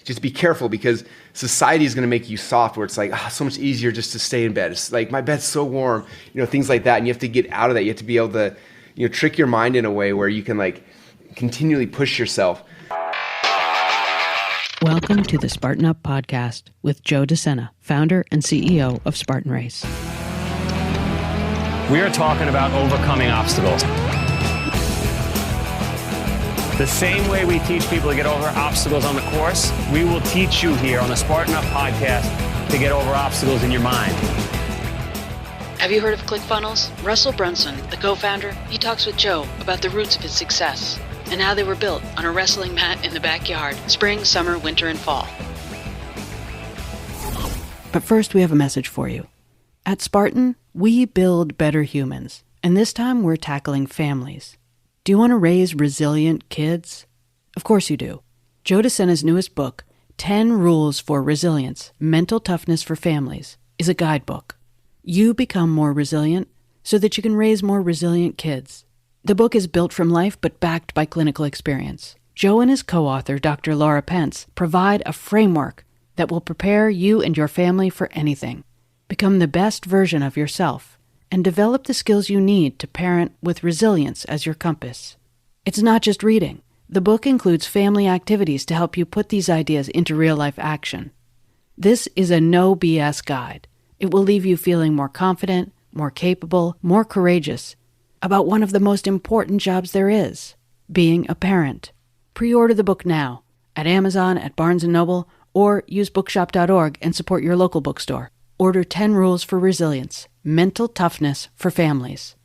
just be careful because society is going to make you soft where it's like, so much easier just to stay in bed. It's like, my bed's so warm, things like that. And you have to get out of that. You have to be able to, trick your mind in a way where you can like continually push yourself. Welcome to the Spartan Up podcast with Joe Sena, founder and CEO of Spartan Race. We are talking about overcoming obstacles. The same way we teach people to get over obstacles on the course, we will teach you here on the Spartan Up podcast to get over obstacles in your mind. Have you heard of ClickFunnels? Russell Brunson, the co-founder, he talks with Joe about the roots of his success and how they were built on a wrestling mat in the backyard, spring, summer, winter, and fall. But first, we have a message for you. At Spartan, we build better humans, and this time we're tackling families. Do you want to raise resilient kids? Of course you do. Joe Sena's newest book, 10 Rules for Resilience, Mental Toughness for Families, is a guidebook. You become more resilient so that you can raise more resilient kids. The book is built from life but backed by clinical experience. Joe and his co-author, Dr. Laura Pence, provide a framework that will prepare you and your family for anything. Become the best version of yourself and develop the skills you need to parent with resilience as your compass. It's not just reading. The book includes family activities to help you put these ideas into real-life action. This is a no BS guide. It will leave you feeling more confident, more capable, more courageous about one of the most important jobs there is, being a parent. Pre-order the book now at Amazon, at Barnes & Noble, or use bookshop.org and support your local bookstore. Order 10 Rules for Resilience, Mental Toughness for Families.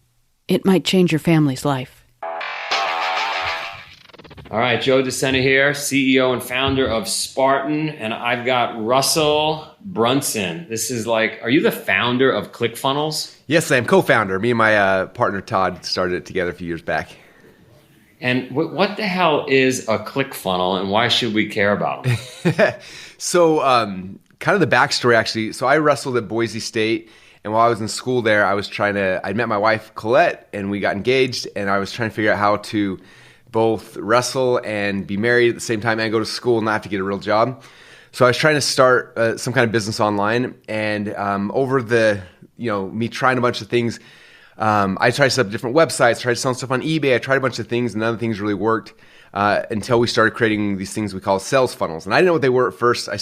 It might change your family's life. All right, Joe Sena here, CEO and founder of Spartan, and I've got Russell Brunson. This is like, are you the founder of ClickFunnels? Yes, I am co-founder. Me and my partner Todd started it together a few years back. And what the hell is a ClickFunnel and why should we care about them? So kind of the backstory actually. So I wrestled at Boise State, and while I was in school there, I met my wife Colette and we got engaged, and I was trying to figure out how to both wrestle and be married at the same time and go to school and not have to get a real job. So I was trying to start some kind of business online, and over me trying a bunch of things, I tried to set up different websites, tried to sell stuff on eBay. I tried a bunch of things, and none of the things really worked until we started creating these things we call sales funnels. And I didn't know what they were at first. I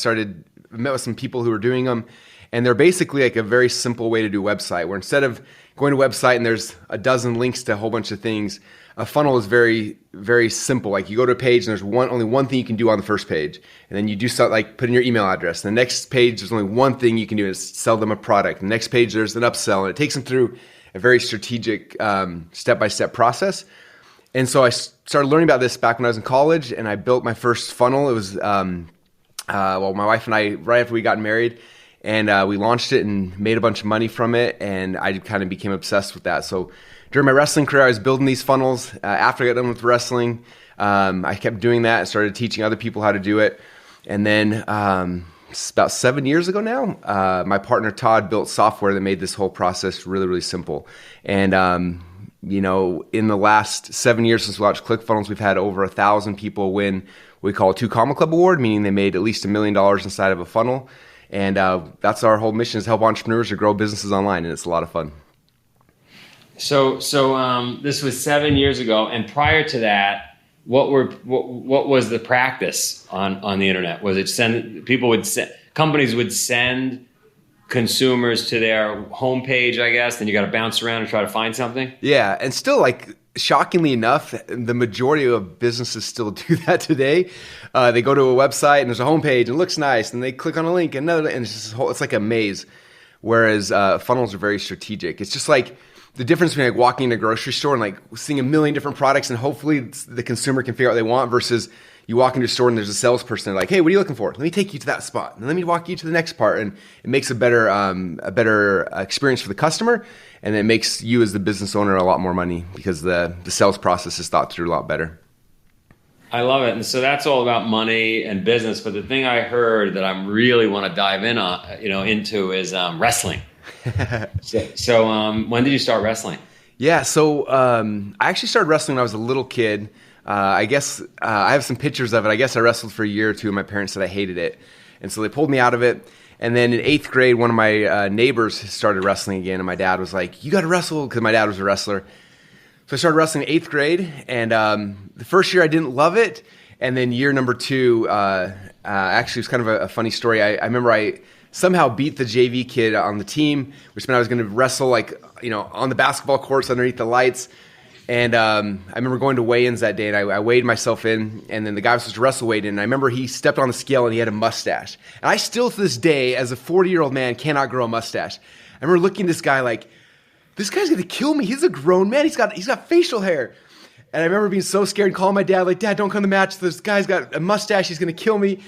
met with some people who were doing them, and they're basically like a very simple way to do a website, where instead of going to a website and there's a dozen links to a whole bunch of things, a funnel is very, very simple. Like you go to a page and there's only one thing you can do on the first page. And then you do something like put in your email address. And the next page, there's only one thing you can do is sell them a product. The next page, there's an upsell. And it takes them through a very strategic step-by-step process. And so I started learning about this back when I was in college, and I built my first funnel. It was, my wife and I, right after we got married, and we launched it and made a bunch of money from it. And I kind of became obsessed with that. So during my wrestling career, I was building these funnels. After I got done with wrestling, I kept doing that and started teaching other people how to do it. And then about 7 years ago now, my partner Todd built software that made this whole process really, really simple. And, in the last 7 years since we launched ClickFunnels, we've had over 1,000 people win what we call a 2 Comma Club Award, meaning they made at least $1 million inside of a funnel. And that's our whole mission, is help entrepreneurs to grow businesses online, and it's a lot of fun. So this was 7 years ago, and prior to that, what was the practice on the internet? Was it companies would send consumers to their homepage, I guess, then you got to bounce around and try to find something? Yeah, and still, like, shockingly enough, the majority of businesses still do that today. They go to a website and there's a homepage and it looks nice, and they click on a link and it's like a maze. Whereas funnels are very strategic. It's just like the difference between like walking in a grocery store and like seeing a million different products and hopefully the consumer can figure out what they want, versus you walk into a store and there's a salesperson like, hey, what are you looking for? Let me take you to that spot and let me walk you to the next part. And it makes a better experience for the customer, and it makes you as the business owner a lot more money because the sales process is thought through a lot better. I love it. And so that's all about money and business. But the thing I heard that I really want to dive in on, into is wrestling. So when did you start wrestling? Yeah, so I actually started wrestling when I was a little kid. I guess I have some pictures of it. I guess I wrestled for a year or two, and my parents said I hated it. And so they pulled me out of it. And then in 8th grade, one of my neighbors started wrestling again, and my dad was like, you got to wrestle, because my dad was a wrestler. So I started wrestling in 8th grade, and the first year I didn't love it. And then year number 2, actually it was kind of a funny story. I remember I somehow beat the JV kid on the team, which meant I was going to wrestle on the basketball courts underneath the lights. And I remember going to weigh-ins that day, and I weighed myself in, and then the guy was supposed to wrestle weighed in. And I remember he stepped on the scale, and he had a mustache. And I still, to this day, as a 40-year-old man, cannot grow a mustache. I remember looking at this guy like, this guy's going to kill me. He's a grown man. He's got facial hair. And I remember being so scared and calling my dad, like, Dad, don't come to the match. This guy's got a mustache. He's going to kill me.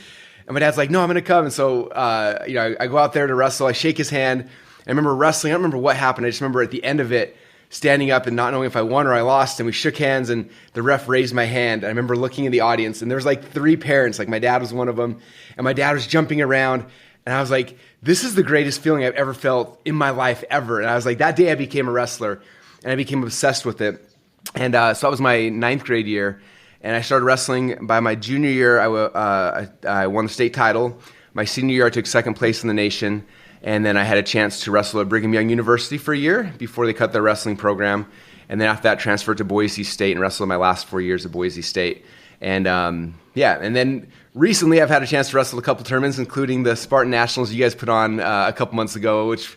And my dad's like, no, I'm going to come. And so, I go out there to wrestle. I shake his hand. I remember wrestling. I don't remember what happened. I just remember at the end of it, standing up and not knowing if I won or I lost. And we shook hands, and the ref raised my hand. I remember looking in the audience, and there was like 3 parents. Like my dad was one of them. And my dad was jumping around. And I was like, this is the greatest feeling I've ever felt in my life ever. And I was like, that day I became a wrestler, and I became obsessed with it. And so that was my 9th grade year. And I started wrestling. By my junior year, I won the state title. My senior year, I took 2nd place in the nation. And then I had a chance to wrestle at Brigham Young University for a year before they cut their wrestling program. And then after that, transferred to Boise State and wrestled my last 4 years at Boise State. And and then recently I've had a chance to wrestle a couple tournaments, including the Spartan Nationals you guys put on a couple months ago, which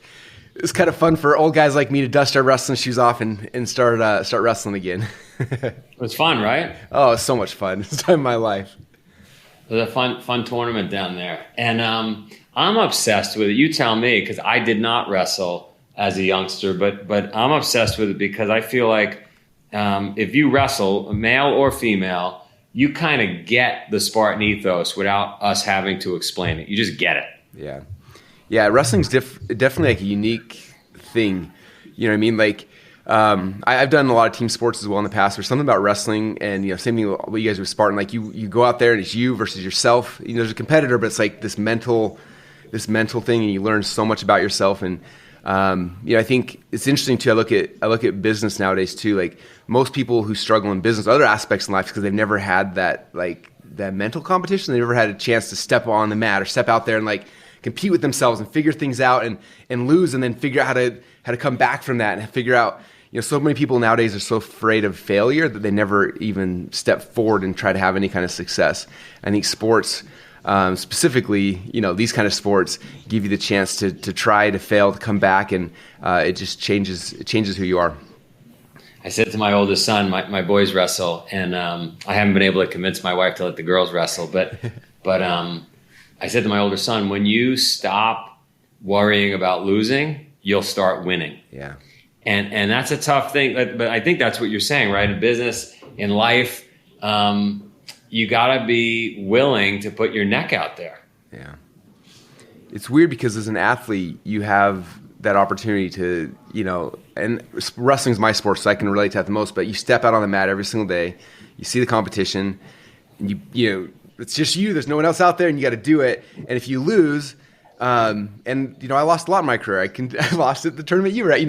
is kind of fun for old guys like me to dust our wrestling shoes off and start wrestling again. It was fun, right? Oh, it's so much fun. It's the time of my life. It was a fun tournament down there. And I'm obsessed with it. You tell me, because I did not wrestle as a youngster, but I'm obsessed with it because I feel like if you wrestle, male or female, you kind of get the Spartan ethos without us having to explain it. You just get it. Yeah, wrestling's definitely like a unique thing. You know what I mean? Like, I've done a lot of team sports as well in the past. There's something about wrestling, and same thing with what you guys with Spartan. Like you go out there and it's you versus yourself. There's a competitor, but it's like this mental thing, and you learn so much about yourself. And I think it's interesting too. I look at business nowadays too. Like most people who struggle in business, other aspects in life, because they've never had that mental competition. They've never had a chance to step on the mat or step out there and compete with themselves and figure things out and lose, and then figure out how to come back from that and figure out. So many people nowadays are so afraid of failure that they never even step forward and try to have any kind of success. I think sports, specifically, these kind of sports give you the chance to try, to fail, to come back, and it just changes who you are. I said to my oldest son, my boys wrestle, and I haven't been able to convince my wife to let the girls wrestle, but I said to my older son, when you stop worrying about losing, you'll start winning. Yeah. And that's a tough thing, but I think that's what you're saying, right? In business, in life, you got to be willing to put your neck out there. Yeah. It's weird because as an athlete, you have that opportunity to, and wrestling's my sport, so I can relate to that the most, but you step out on the mat every single day, you see the competition, and it's just you, there's no one else out there, and you got to do it. And if you lose, I lost a lot in my career. I lost at the tournament you were at.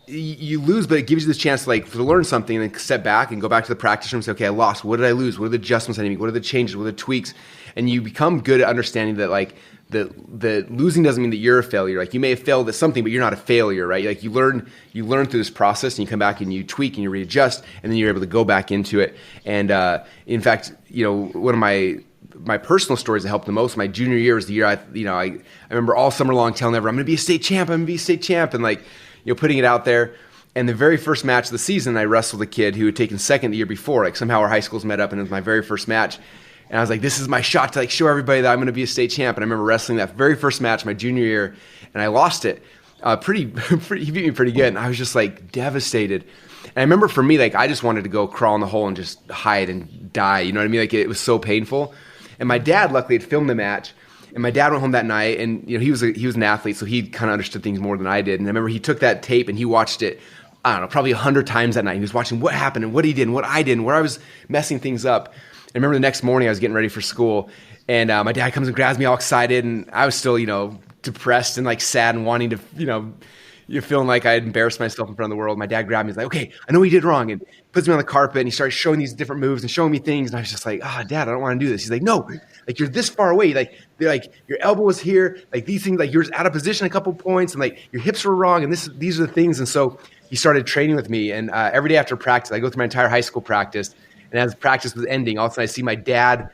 You lose, but it gives you this chance to learn something and then step back and go back to the practice room and say, okay, I lost. What did I lose? What are the adjustments I need to make? What are the changes? What are the tweaks? And you become good at understanding that that losing doesn't mean that you're a failure. You may have failed at something, but you're not a failure, right? You learn through this process, and you come back and you tweak and you readjust, and then you're able to go back into it. And in fact, one of my personal stories that helped the most, my junior year was the year I remember all summer long telling everyone, I'm going to be a state champ, and putting it out there. And the very first match of the season, I wrestled a kid who had taken second the year before. Somehow our high schools met up, and it was my very first match. And I was like, this is my shot to show everybody that I'm going to be a state champ. And I remember wrestling that very first match my junior year, and I lost it. He beat me pretty good, and I was just devastated. And I remember for me, I just wanted to go crawl in the hole and just hide and die. You know what I mean? It was so painful. And my dad luckily had filmed the match, and my dad went home that night, and he was an athlete, so he kind of understood things more than I did. And I remember he took that tape and he watched it, I don't know, probably 100 times that night. He was watching what happened and what he did and what I did and where I was messing things up. I remember the next morning I was getting ready for school, and my dad comes and grabs me all excited, and I was still, depressed and sad and wanting to, you're feeling like I had embarrassed myself in front of the world. My dad grabbed me. He's like, okay, I know what you did wrong. And puts me on the carpet and he started showing these different moves and showing me things. And I was just like, Dad, I don't want to do this. He's like, no, like you're this far away. Like your elbow was here. Like these things, like you're out of position a couple points and like your hips were wrong. And these are the things. And so he started training with me. And every day after practice, I go through my entire high school practice. And as practice was ending, all of a sudden I see my dad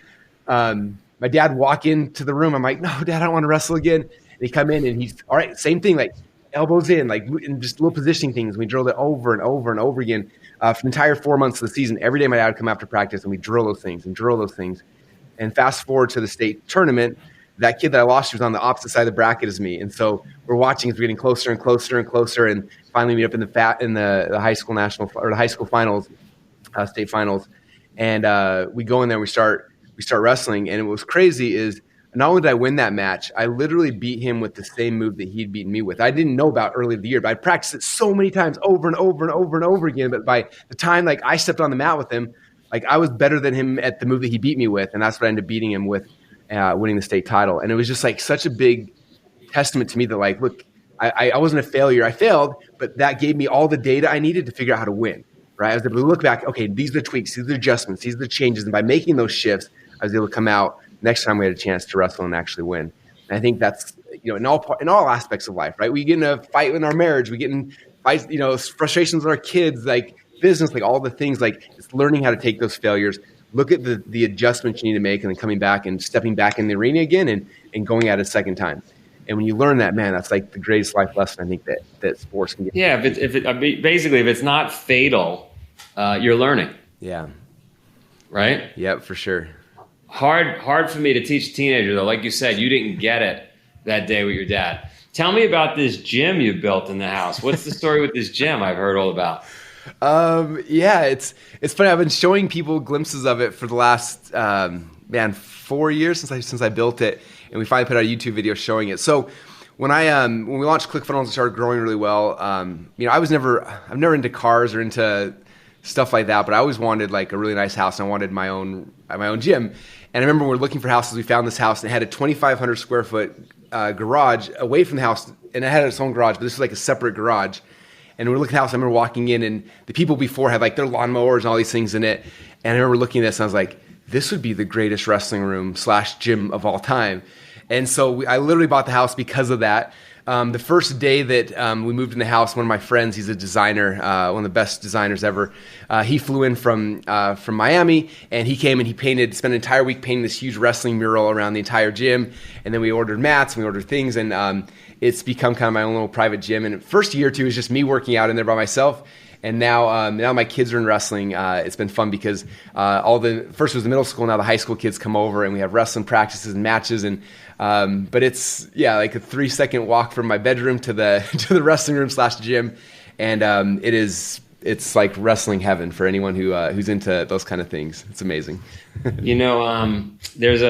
walk into the room. I'm like, no, Dad, I don't want to wrestle again. And he come in and he's all right. Same thing, like elbows in, like and just little positioning things. We drilled it over and over and over again for the entire 4 months of the season. Every day my dad would come after practice and we drill those things. And fast forward to the state tournament, that kid that I lost was on the opposite side of the bracket as me. And so we're watching as we're getting closer and closer and closer, and finally meet up in the high school national or the high school finals, state finals. And we go in there and we start wrestling. And what was crazy is not only did I win that match, I literally beat him with the same move that he'd beaten me with. I didn't know about early in the year, but I practiced it so many times over and over and over and over again. But by the time like I stepped on the mat with him, like I was better than him at the move that he beat me with. And that's what I ended up beating him with, winning the state title. And it was just like such a big testament to me that like, look, I wasn't a failure. I failed, but that gave me all the data I needed to figure out how to win. Right? I was able to look back, okay, these are the tweaks, these are the adjustments, these are the changes. And by making those shifts, I was able to come out next time we had a chance to wrestle and actually win. And I think that's, in all aspects of life, right? We get in a fight in our marriage, we get in fights, frustrations with our kids, like business, like all the things, like it's learning how to take those failures, look at the adjustments you need to make, and then coming back and stepping back in the arena again and going at it a second time. And when you learn that, man, that's like the greatest life lesson I think that sports can give. Yeah, if it's not fatal, you're learning. Yeah. Right? Yep, for sure. Hard for me to teach a teenager, though. Like you said, you didn't get it that day with your dad. Tell me about this gym you built in the house. What's the story with this gym I've heard all about? Yeah, it's funny. I've been showing people glimpses of it for the last 4 years since I built it, and we finally put out a YouTube video showing it. So when we launched ClickFunnels and started growing really well, I'm never into cars or into stuff like that, but I always wanted like a really nice house, and I wanted my own gym. And I remember when we were looking for houses, we found this house and it had a 2,500 square foot garage away from the house, and it had its own garage, but this was like a separate garage. And we were looking at the house. I remember walking in, and the people before had like their lawnmowers and all these things in it. And I remember looking at this, and I was like, this would be the greatest wrestling room / gym of all time. And so I literally bought the house because of that. The first day that we moved in the house, one of my friends, he's a designer, one of the best designers ever. He flew in from Miami, and he came and spent an entire week painting this huge wrestling mural around the entire gym. And then we ordered mats, and we ordered things, and it's become kind of my own little private gym. And the first year or two was just me working out in there by myself. And now my kids are in wrestling. It's been fun because first was the middle school, now the high school kids come over, and we have wrestling practices and matches. And but it's like a 3-second walk from my bedroom to the wrestling room / gym, and it's like wrestling heaven for anyone who's into those kind of things. It's amazing. There's Yanni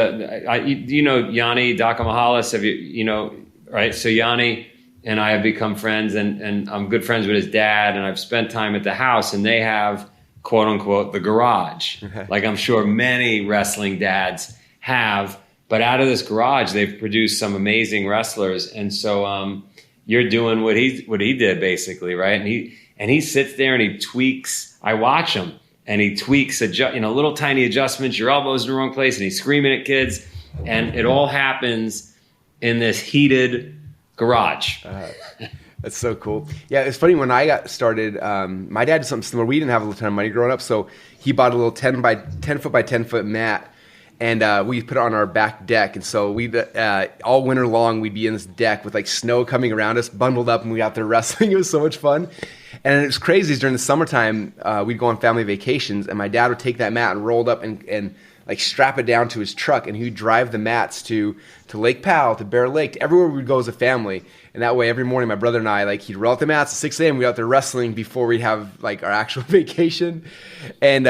Dakamahalis. Right? So Yanni and I have become friends, and I'm good friends with his dad, and I've spent time at the house, and they have, quote unquote, the garage, like I'm sure many wrestling dads have. But out of this garage, they've produced some amazing wrestlers, and so you're doing what he did basically, right? And he sits there and he tweaks. I watch him, and he tweaks little tiny adjustments. Your elbow's in the wrong place, and he's screaming at kids, and it all happens in this heated garage. That's so cool. Yeah, it's funny. When I got started, my dad did something similar. We didn't have a ton of money growing up, so he bought a little 10 foot by 10 foot mat, and we put it on our back deck. And so we all winter long we'd be in this deck with like snow coming around us, bundled up, and we out there wrestling. It was so much fun. And it was crazy. During the summertime, we'd go on family vacations, and my dad would take that mat and roll it up and like strap it down to his truck, and he'd drive the mats to Lake Powell, to Bear Lake, to everywhere we'd go as a family. And that way, every morning, my brother and I, like, he'd roll out the mats at 6 a.m. We'd out there wrestling before we'd have like our actual vacation. And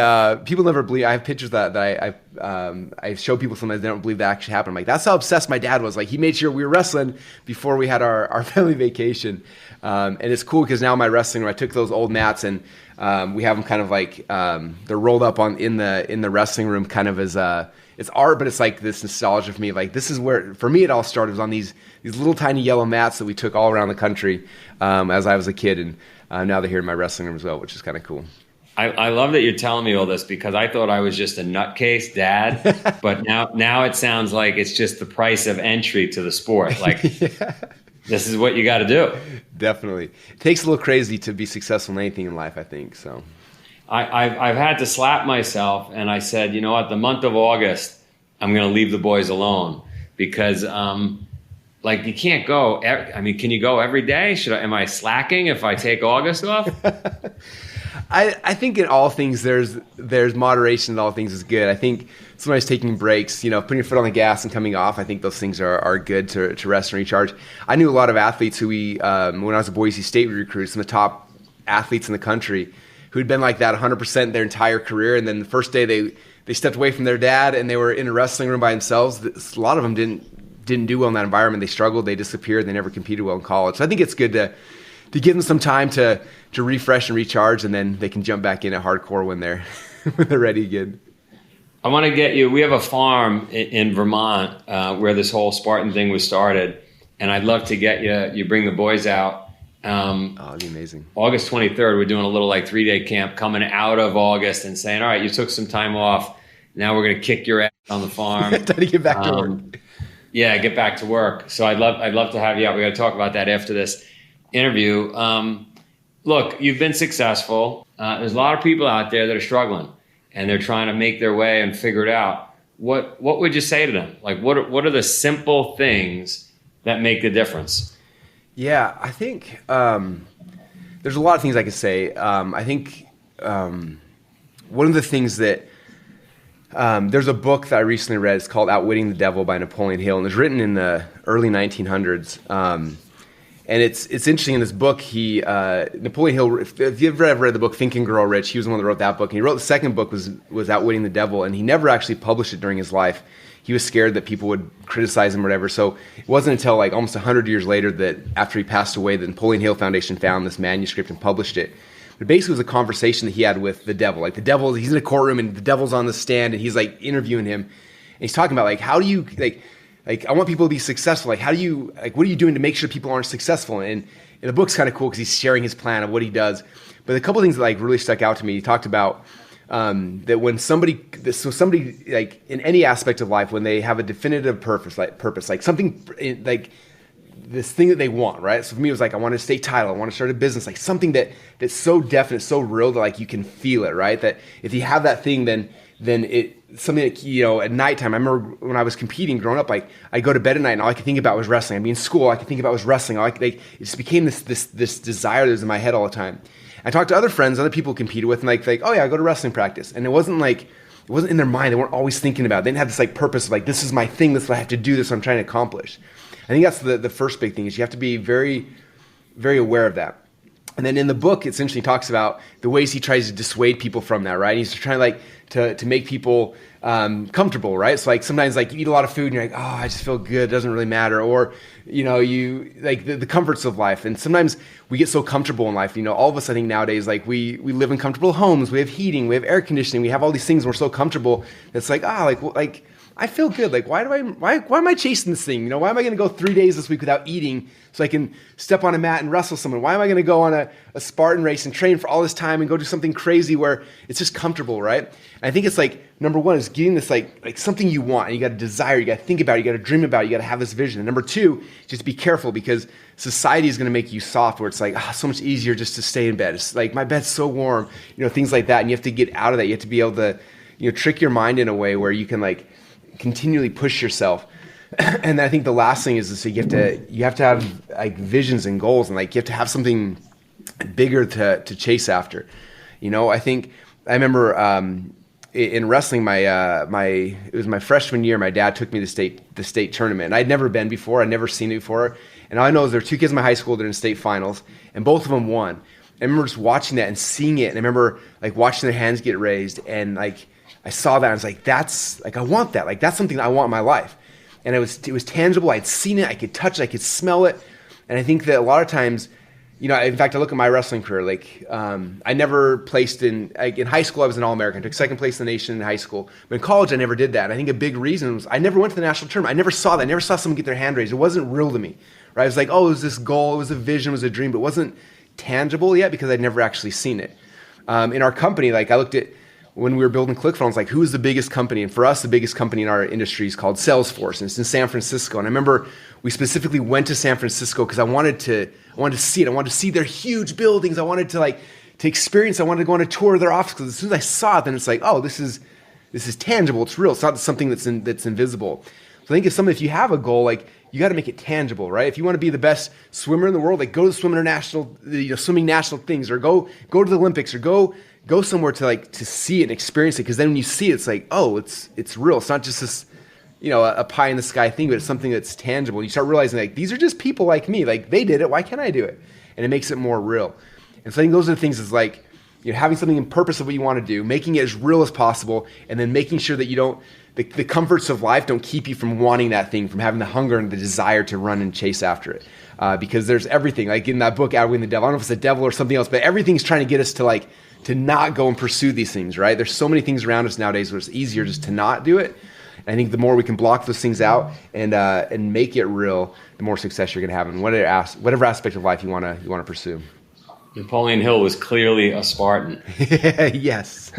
people never believe. I have pictures that I show people sometimes. They don't believe that actually happened. I'm like, that's how obsessed my dad was. Like, he made sure we were wrestling before we had our family vacation. And it's cool because now my wrestling room, I took those old mats and we have them kind of like they're rolled up in the wrestling room, kind of as it's art, but it's like this nostalgia for me. Like this is where, for me, it all started. It was on these little tiny yellow mats that we took all around the country as I was a kid, and now they're here in my wrestling room as well, which is kind of cool. I love that you're telling me all this because I thought I was just a nutcase dad, but now it sounds like it's just the price of entry to the sport. Like this is what you got to do. Definitely. It takes a little crazy to be successful in anything in life, I think. So I've had to slap myself, and I said, you know what, the month of August, I'm going to leave the boys alone because like you can't go. Can you go every day? Am I slacking if I take August off? I think in all things there's moderation in all things is good. I think sometimes taking breaks, putting your foot on the gas and coming off, I think those things are good to rest and recharge. I knew a lot of athletes who when I was at Boise State, we recruited some of the top athletes in the country who'd been like that 100% their entire career. And then the first day they stepped away from their dad and they were in a wrestling room by themselves. A lot of them didn't do well in that environment. They struggled, they disappeared, they never competed well in college. So I think it's good to give them some time to refresh and recharge, and then they can jump back in at hardcore when they're ready again. I want to get you. We have a farm in Vermont where this whole Spartan thing was started, and I'd love to get you. You bring the boys out. It'd be amazing. August 23rd, we're doing a little 3-day camp coming out of August and saying, all right, you took some time off. Now we're going to kick your ass on the farm. Time to get back to work. Yeah, get back to work. So I'd love to have you out. We got to talk about that after this interview. Look, you've been successful. There's a lot of people out there that are struggling and they're trying to make their way and figure it out. What would you say to them? Like, what are the simple things that make the difference? Yeah, I think there's a lot of things I could say. I think one of the things that there's a book that I recently read. It's called Outwitting the Devil by Napoleon Hill, and it was written in the early 1900s. And it's interesting in this book, Napoleon Hill, if you've ever read the book Think and Grow Rich, he was the one that wrote that book. And he wrote the second book was Outwitting the Devil, and he never actually published it during his life. He was scared that people would criticize him or whatever. So it wasn't until like almost 100 years later that after he passed away, the Napoleon Hill Foundation found this manuscript and published it. But basically it was a conversation that he had with the devil. Like the devil, he's in a courtroom and the devil's on the stand and he's like interviewing him. And he's talking about like, how do you like, I want people to be successful. Like, what are you doing to make sure people aren't successful? And the book's kind of cool because he's sharing his plan of what he does. But a couple of things that like really stuck out to me. He talked about that when somebody like in any aspect of life, when they have a definitive purpose, like something like this thing that they want, right? So for me, it was like, I want a state title. I want to start a business, like something that's so definite, so real that like you can feel it, right? That if you have that thing, then it, something like, at nighttime, I remember when I was competing growing up, like I'd go to bed at night and all I could think about was wrestling. I'd be in school, all I could think about was wrestling. It just became this desire that was in my head all the time. I talked to other friends, other people competed with, and like, oh yeah, I go to wrestling practice. And it wasn't in their mind. They weren't always thinking about it. They didn't have this like purpose of like, this is my thing, this is what I have to do, this is what I'm trying to accomplish. I think that's the first big thing is you have to be very, very aware of that. And then in the book, it essentially talks about the ways he tries to dissuade people from that, right? He's trying to make people comfortable, right? So like sometimes like you eat a lot of food and you're like, oh, I just feel good, it doesn't really matter. Or, you like the comforts of life. And sometimes we get so comfortable in life. All of us, I think nowadays, like we live in comfortable homes, we have heating, we have air conditioning, we have all these things and we're so comfortable. It's like, I feel good. Like, why am I chasing this thing? Why am I going to go 3 days this week without eating so I can step on a mat and wrestle someone? Why am I going to go on a Spartan race and train for all this time and go do something crazy where it's just comfortable, right? And I think it's like, number one is getting this like something you want and you got to desire, you got to think about it, you got to dream about it, you got to have this vision. And number two, just be careful because society is going to make you soft where it's like, so much easier just to stay in bed. It's like, my bed's so warm, things like that. And you have to get out of that. You have to be able to, trick your mind in a way where you can like, continually push yourself. And I think the last thing is you have to have like visions and goals and like you have to have something bigger to chase after. I remember in wrestling it was my freshman year, my dad took me to the state tournament and I'd never been before, I'd never seen it before. And all I know is there were two kids in my high school that are in state finals and both of them won. I remember just watching that and seeing it and I remember like watching their hands get raised and like I saw that and I was like, that's like, I want that. Like, that's something that I want in my life. And it was tangible. I'd seen it. I could touch it. I could smell it. And I think that a lot of times in fact, I look at my wrestling career. I never placed in high school. I was an All-American. I took second place in the nation in high school. But in college, I never did that. And I think a big reason was I never went to the national tournament. I never saw that. I never saw someone get their hand raised. It wasn't real to me, right? It was like, oh, it was this goal. It was a vision. It was a dream. But it wasn't tangible yet because I'd never actually seen it. In our company, I looked at when we were building ClickFunnels, who is the biggest company? And for us, the biggest company in our industry is called Salesforce, and it's in San Francisco. And I remember we specifically went to San Francisco because I wanted to see it. I wanted to see their huge buildings. I wanted to experience. I wanted to go on a tour of their office because as soon as I saw it, then it's like, oh, this is tangible. It's real. It's not something that's invisible. So I think if you have a goal, you got to make it tangible, right? If you want to be the best swimmer in the world, go to the swimming national things, or go to the Olympics, or go somewhere to see it and experience it. Because then when you see it, it's like, oh, it's real. It's not just this, a pie in the sky thing, but it's something that's tangible. You start realizing these are just people like me. They did it. Why can't I do it? And it makes it more real. And so I think those are the things is having something in purpose of what you want to do, making it as real as possible, and then making sure that you don't, the comforts of life don't keep you from wanting that thing, from having the hunger and the desire to run and chase after it. Because there's everything, in that book, Outwitting the Devil. I don't know if it's the devil or something else, but everything's trying to get us to not go and pursue these things, right? There's so many things around us nowadays where it's easier just to not do it. And I think the more we can block those things out and make it real, the more success you're going to have in whatever aspect of life you want to pursue. Napoleon Hill was clearly a Spartan. Yes.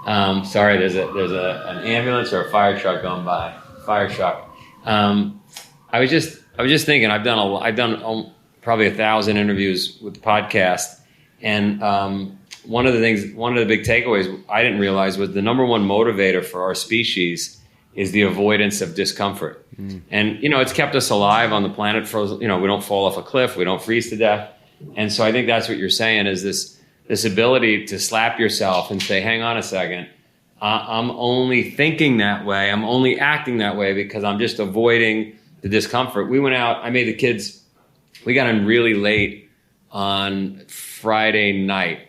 Sorry, there's an ambulance or a fire truck going by. Fire truck. I was just thinking. I've done probably 1,000 interviews with the podcast, and one of the big takeaways I didn't realize was the number one motivator for our species is the avoidance of discomfort. And it's kept us alive on the planet for we don't fall off a cliff, we don't freeze to death, and so I think that's what you're saying is this ability to slap yourself and say, hang on a second, I'm only thinking that way, I'm only acting that way because I'm just avoiding the discomfort. We went out, I made the kids, we got in really late on Friday night.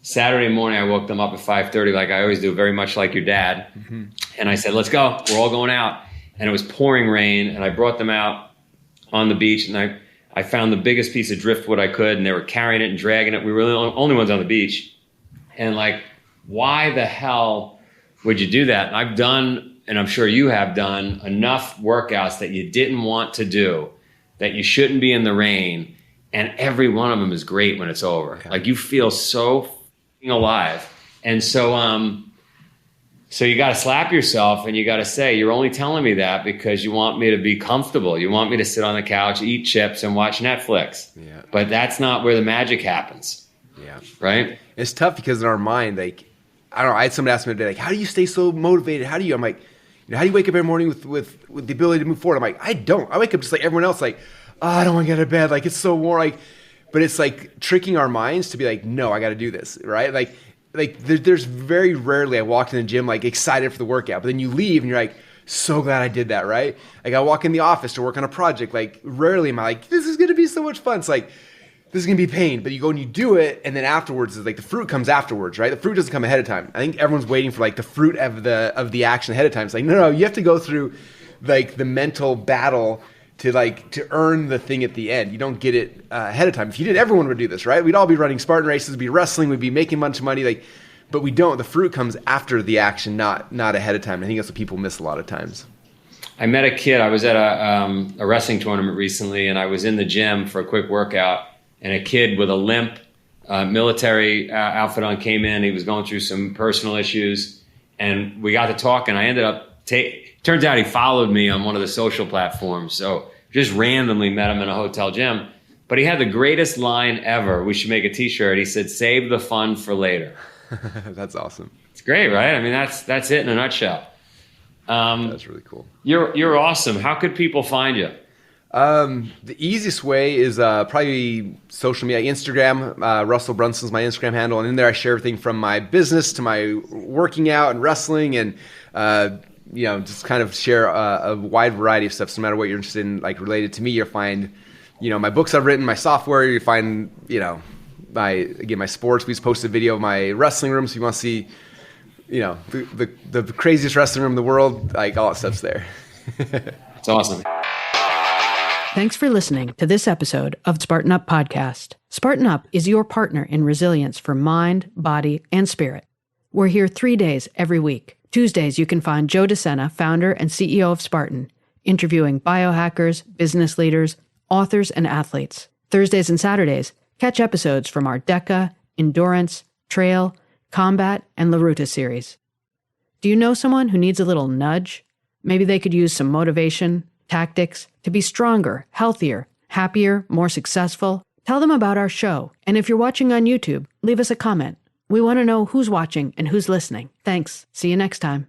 Saturday morning, I woke them up at 5:30 like I always do, very much like your dad. Mm-hmm. And I said, let's go, we're all going out. And it was pouring rain, and I brought them out on the beach, and I found the biggest piece of driftwood I could, and they were carrying it and dragging it. We were the only ones on the beach. And why the hell would you do that? And I've done, and I'm sure you have done, enough workouts that you didn't want to do, that you shouldn't be in the rain, and every one of them is great when it's over. Yeah. You feel so alive. And so you got to slap yourself and you got to say, you're only telling me that because you want me to be comfortable. You want me to sit on the couch, eat chips, and watch Netflix. Yeah. But that's not where the magic happens. Yeah. Right? It's tough because in our mind, I don't know, I had somebody ask me today, how do you stay so motivated? How do you, I'm like, how do you wake up every morning with the ability to move forward? I'm like, I don't. I wake up just like everyone else, I don't want to get out of bed. It's so warm. But it's tricking our minds to be no, I got to do this, right? There's very rarely I walk in the gym excited for the workout, but then you leave and you're so glad I did that, right? I walk in the office to work on a project. Rarely am I this is going to be so much fun. It's this is going to be pain, but you go and you do it, and then afterwards is the fruit comes afterwards, right? The fruit doesn't come ahead of time. I think everyone's waiting for the fruit of the action ahead of time. It's no, you have to go through the mental battle to earn the thing at the end. You don't get it ahead of time. If you did, everyone would do this, right? We'd all be running Spartan races, we'd be wrestling, we'd be making a bunch of money, but we don't. The fruit comes after the action, not ahead of time. I think that's what people miss a lot of times. I met a kid. I was at a wrestling tournament recently, and I was in the gym for a quick workout, and a kid with a limp military outfit on came in. He was going through some personal issues, and we got to talk, and I ended up turns out he followed me on one of the social platforms. So just randomly met him in a hotel gym. But he had the greatest line ever. We should make a t-shirt. He said, save the fun for later. That's awesome. It's great, right? I mean, that's it in a nutshell. That's really cool. You're awesome. How could people find you? The easiest way is probably social media. Instagram, Russell Brunson's my Instagram handle. And in there I share everything from my business to my working out and wrestling and just kind of share a wide variety of stuff. So no matter what you're interested in, related to me, you'll find, my books I've written, my software. You find, my sports. We just posted a video of my wrestling room. So you want to see, the craziest wrestling room in the world, all that stuff's there. It's awesome. Thanks for listening to this episode of Spartan Up Podcast. Spartan Up is your partner in resilience for mind, body, and spirit. We're here 3 days every week. Tuesdays, you can find Joe Sena, founder and CEO of Spartan, interviewing biohackers, business leaders, authors, and athletes. Thursdays and Saturdays, catch episodes from our DECA, Endurance, Trail, Combat, and La Ruta series. Do you know someone who needs a little nudge? Maybe they could use some motivation, tactics to be stronger, healthier, happier, more successful. Tell them about our show. And if you're watching on YouTube, leave us a comment. We want to know who's watching and who's listening. Thanks. See you next time.